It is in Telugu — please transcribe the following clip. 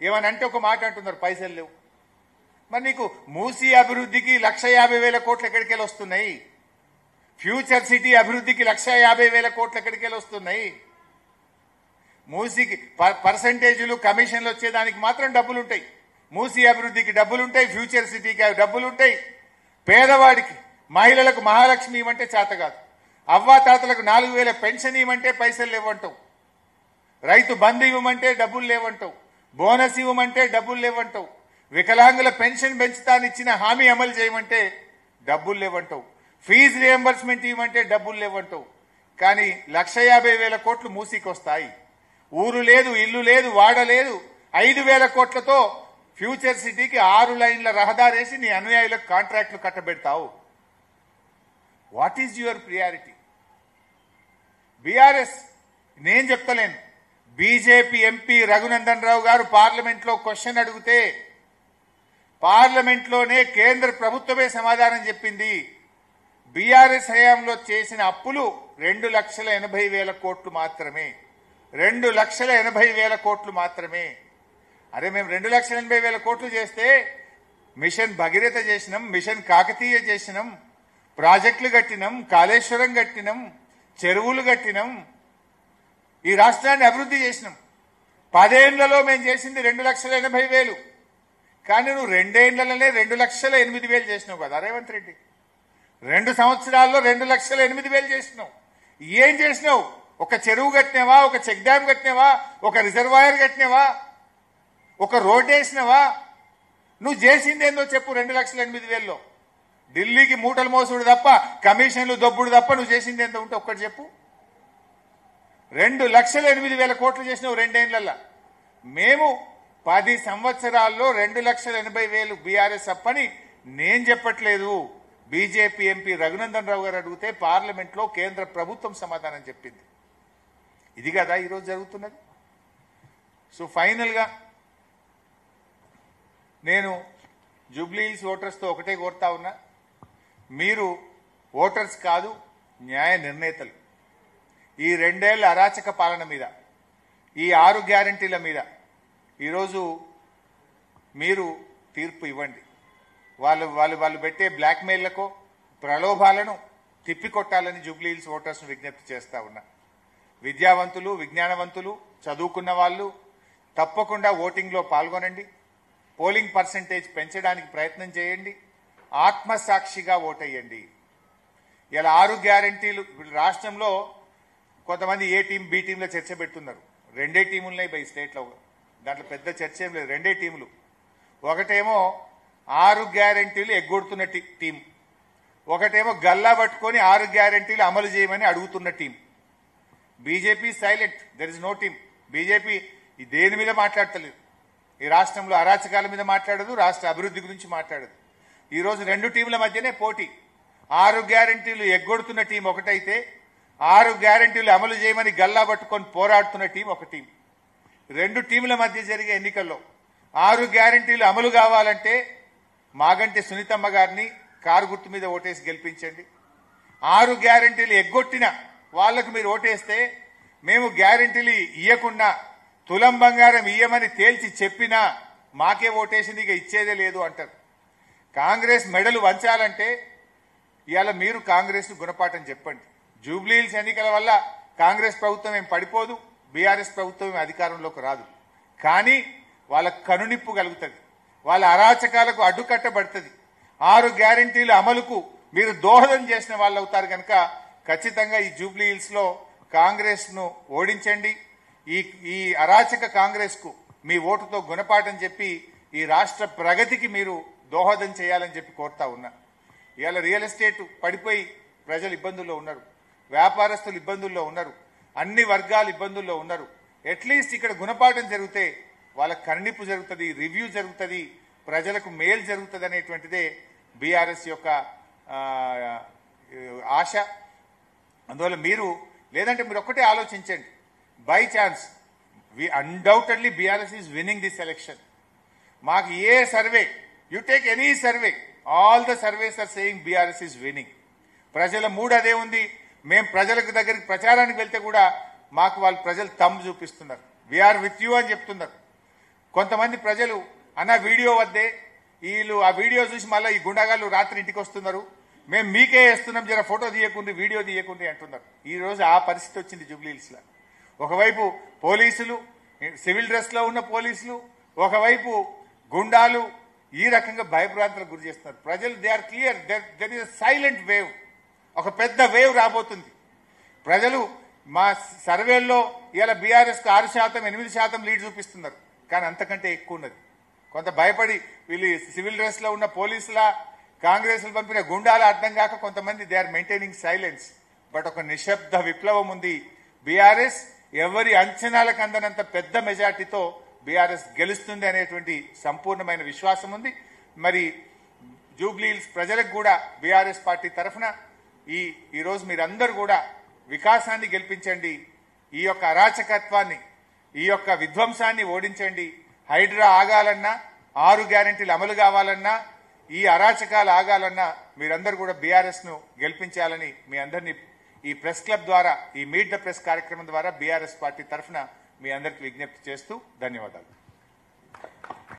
ఏమనంటే ఒక మాట అంటున్నారు, పైసలు లేవు. మరి నీకు మూసీ అభివృద్ధికి 1,50,000 కోట్లు ఎక్కడికెళ్ళి వస్తున్నాయి? ఫ్యూచర్ సిటీ అభివృద్ధికి 1,50,000 కోట్లు ఎక్కడికెళ్ళి వస్తున్నాయి? మూసీకి పర్సంటేజీలు కమిషన్లు వచ్చేదానికి మాత్రం డబ్బులుంటాయి. మూసీ అభివృద్ధికి డబ్బులుంటాయి, ఫ్యూచర్ సిటీకి డబ్బులుంటాయి. పేదవాడికి మహిళలకు మహాలక్ష్మి ఇవ్వమంటే చేత కాదు. అవ్వాతాతలకు 4,000 పెన్షన్ ఇవ్వమంటే పైసలు లేవంటావు. రైతు బంధు ఇవ్వమంటే డబ్బులు లేవంటావు. బోనస్ ఇవ్వమంటే డబ్బులు లేవంటావు. వికలాంగుల పెన్షన్ పెంచుతానిచ్చిన హామీ అమలు చేయమంటే డబ్బులు లేవంటావు. ఫీజు రియంబర్స్మెంట్ ఇవ్వమంటే డబ్బులు లేవంటావు. కానీ 1,50,000 కోట్లు మూసీకి వస్తాయి. ఊరు లేదు, ఇల్లు లేదు, వాడ లేదు. 5,000 కోట్లతో ఫ్యూచర్ సిటీకి 6 లైన్ల రహదారేసి నీ అనుయాయులకు కాంట్రాక్టులు కట్టబెడతావు. What is your priority? BRS నేను చెప్తలేను. బీజేపీ ఎంపీ రఘునందన్ రావు గారు పార్లమెంట్లో క్వశ్చన్ అడిగితే పార్లమెంట్లోనే కేంద్ర ప్రభుత్వమే సమాధానం చెప్పింది. బీఆర్ఎస్ హయాంలో చేసిన అప్పులు 2,80,000 కోట్లు మాత్రమే. 2,80,000 కోట్లు మాత్రమే. అరే మేము 2,80,000 కోట్లు చేస్తే మిషన్ భగీరథ చేసినాం, మిషన్ కాకతీయ చేసినాం, ప్రాజెక్టులు కట్టినాం, కాళేశ్వరం కట్టినాం, చెరువులు కట్టినాం, ఈ రాష్ట్రాన్ని అభివృద్ధి చేసినాం. 10 ఏళ్లలో మేము చేసింది 2,80,000. కానీ నువ్వు 2 ఏళ్లలోనే 2,08,000 చేసినావు కదా రేవంత్ రెడ్డి. 2 సంవత్సరాల్లో 2,08,000 చేసినావు. ఏం చేసినావు? ఒక చెరువు కట్టినావా? ఒక చెక్ డ్యామ్ కట్టినావా? ఒక రిజర్వాయర్ కట్టినావా? ఒక రోడ్ వేసినావా? నువ్వు చేసింది ఏందో చెప్పు. 2,08,000లో ఢిల్లీకి మూటలు మోసుడు తప్ప, కమిషన్లు దొబ్బుడు తప్ప నువ్వు చేసింది ఏందో ఉంటే ఒక్కటి చెప్పు. 2,08,000 కోట్లు చేసినావు 2 ఏళ్లలో. మేము 10 సంవత్సరాల్లో 2,80,000 బీఆర్ఎస్ అప్పని నేను చెప్పట్లేదు. బీజేపీ ఎంపీ రఘునందన్ రావు గారు అడిగితే పార్లమెంట్లో కేంద్ర ప్రభుత్వం సమాధానం చెప్పింది. ఇది కదా ఈరోజు జరుగుతున్నది. సో ఫైనల్గా నేను జూబ్లీహిల్స్ ఓటర్స్తో ఒకటే కోరుతా ఉన్నా, మీరు ఓటర్స్ కాదు, న్యాయ నిర్ణేతలు. ఈ 2 ఏళ్ల అరాచక పాలన మీద, ఈ 6 గ్యారంటీల మీద ఈరోజు మీరు తీర్పు ఇవ్వండి. వాళ్ళు పెట్టే బ్లాక్మెయిల్లకు, ప్రలోభాలను తిప్పికొట్టాలని జూబ్లీహిల్స్ ఓటర్స్ను విజ్ఞప్తి చేస్తా ఉన్నా. విద్యావంతులు, విజ్ఞానవంతులు, చదువుకున్న వాళ్ళు తప్పకుండా ఓటింగ్లో పాల్గొనండి. పోలింగ్ పర్సంటేజ్ పెంచడానికి ప్రయత్నం చేయండి. ఆత్మసాక్షిగా ఓటేయండి. ఇలా 6 గ్యారంటీలు రాష్ట్రంలో కొంతమంది ఏ టీం బి టీంలో చర్చ పెడుతున్నారు. 2 టీములున్నాయి బై స్టేట్లో. దాంట్లో పెద్ద చర్చ ఏం లేదు. 2 టీములు. ఒకటేమో 6 గ్యారంటీలు ఎగ్గొడుతున్న టీం, ఒకటేమో గల్లా పట్టుకొని 6 గ్యారంటీలు అమలు చేయమని అడుగుతున్న team. BJP silent, there is no team. BJP దేని మీద మాట్లాడతలేదు. ఈ రాష్ట్రంలో అరాచకాల మీద మాట్లాడదు, రాష్ట్ర అభివృద్ధి గురించి మాట్లాడదు. ఈరోజు 2 టీంల మధ్యనే పోటీ. 6 గ్యారంటీలు ఎగ్గొడుతున్న టీం ఒకటైతే, 6 గ్యారంటీలు అమలు చేయమని గల్లా పట్టుకొని పోరాడుతున్న టీం ఒక టీం. 2 టీంల మధ్య జరిగే ఎన్నికల్లో 6 గ్యారంటీలు అమలు కావాలంటే మాగంటి సునీతమ్మ గారిని కారు గుర్తు మీద ఓటేసి గెలిపించండి. 6 గ్యారంటీలు ఎగ్గొట్టిన వాళ్లకు మీరు ఓటేస్తే, మేము గ్యారంటీలు ఇయ్యకుండా తులం బంగారం ఇయ్యమని తేల్చి చెప్పినా మాకే ఓటేసింది, ఇక ఇచ్చేదే లేదు అంటారు. కాంగ్రెస్ మెడలు వంచాలంటే ఇవాళ మీరు కాంగ్రెస్ను గుణపాఠం చెప్పండి. జూబ్లీహిల్స్ ఎన్నికల వల్ల కాంగ్రెస్ ప్రభుత్వం ఏం పడిపోదు, బీఆర్ఎస్ ప్రభుత్వం అధికారంలోకి రాదు. కానీ వాళ్ళ కనునిప్పు కలుగుతుంది, వాళ్ళ అరాచకాలకు అడ్డుకట్టబడుతుంది. 6 గ్యారంటీల అమలుకు మీరు దోహదం చేసిన వాళ్ళు అవుతారు. కనుక ఖచ్చితంగా ఈ జూబ్లీహిల్స్లో కాంగ్రెస్ను ఓడించండి. ఈ అరాచక కాంగ్రెస్కు మీ ఓటుతో గుణపాఠం చెప్పి ఈ రాష్ట్ర ప్రగతికి మీరు దోహదం చేయాలని చెప్పి కోరుతా ఉన్నా. ఇవాళ రియల్ ఎస్టేట్ పడిపోయి ప్రజలు ఇబ్బందుల్లో ఉన్నారు, వ్యాపారస్తులు ఇబ్బందుల్లో ఉన్నారు, అన్ని వర్గాలు ఇబ్బందుల్లో ఉన్నారు. అట్లీస్ట్ ఇక్కడ గుణపాఠం జరిగితే వాళ్ళకి కన్నిప్పు జరుగుతుంది, రివ్యూ జరుగుతుంది, ప్రజలకు మేలు జరుగుతుంది అనేటువంటిదే బీఆర్ఎస్ యొక్క ఆశ. అందువల్ల మీరు లేదంటే మీరు ఒక్కటే ఆలోచించండి. By chance undoubtedly BRS is winning this election. మాకు ఏ survey, you take any survey, all the surveys are saying BRS is winning. ప్రజల మూడు అదే ఉంది. మేము ప్రజలకు దగ్గరికి ప్రచారానికి వెళ్తే కూడా మాకు వాళ్ళు ప్రజలు తమ్ము చూపిస్తున్నారు. వీఆర్ విత్ యూ అని చెప్తున్నారు. కొంతమంది ప్రజలు అన్న వీడియో వద్దే, వీళ్ళు ఆ వీడియో చూసి మళ్ళీ ఈ గుండాగాళ్ళు రాత్రి ఇంటికి వస్తున్నారు, మేము మీకే వేస్తున్నాం, జర ఫోటో తీయకుండి వీడియో తీయకుండి అంటున్నారు. ఈ రోజు ఆ పరిస్థితి వచ్చింది జూబ్లీహిల్స్లో. ఒకవైపు పోలీసులు, సివిల్ డ్రెస్ లో ఉన్న పోలీసులు, ఒకవైపు గుండాలు ఈ రకంగా భయభ్రాంతులకు గురి చేస్తున్నారు. ప్రజలు they are clear, there is silent wave, ఒక పెద్ద వేవ్ రాబోతుంది. ప్రజలు మా సర్వేల్లో ఇవాళ బీఆర్ఎస్ 6%, 8% లీడ్ చూపిస్తున్నారు, కానీ అంతకంటే ఎక్కువ ఉన్నది. కొంత భయపడి వీళ్ళు సివిల్ డ్రెస్ లో ఉన్న పోలీసుల, కాంగ్రెస్ పంపిన గుండాల అర్థం కాక కొంతమంది they are maintaining silence. But ఒక నిశ్శబ్ద విప్లవం ఉంది. బీఆర్ఎస్ ఎవరి అంచనాలకు అందనంత పెద్ద మెజార్టీతో బీఆర్ఎస్ గెలుస్తుంది అనేటువంటి సంపూర్ణమైన విశ్వాసం ఉంది. మరి జూబ్లీహిల్స్ ప్రజలకు కూడా బీఆర్ఎస్ పార్టీ తరఫున ఈ రోజు మీరందరూ కూడా వికాసాన్ని గెలిపించండి, ఈ యొక్క అరాచకత్వాన్ని, ఈ యొక్క విధ్వంసాన్ని ఓడించండి. హైడ్రా ఆగాలన్నా, 6 గ్యారెంటీలు అమలు కావాలన్నా, ఈ అరాచకాలు ఆగాలన్నా మీరందరూ కూడా బీఆర్ఎస్ ను గెలిపించాలని మీ అందరినీ ఈ ప్రెస్ క్లబ్ ద్వారా, ఈ మీట్ ద ప్రెస్ కార్యక్రమం ద్వారా బీఆర్ఎస్ పార్టీ తరఫున మీ అందరికీ విజ్ఞప్తి చేస్తూ ధన్యవాదాలు.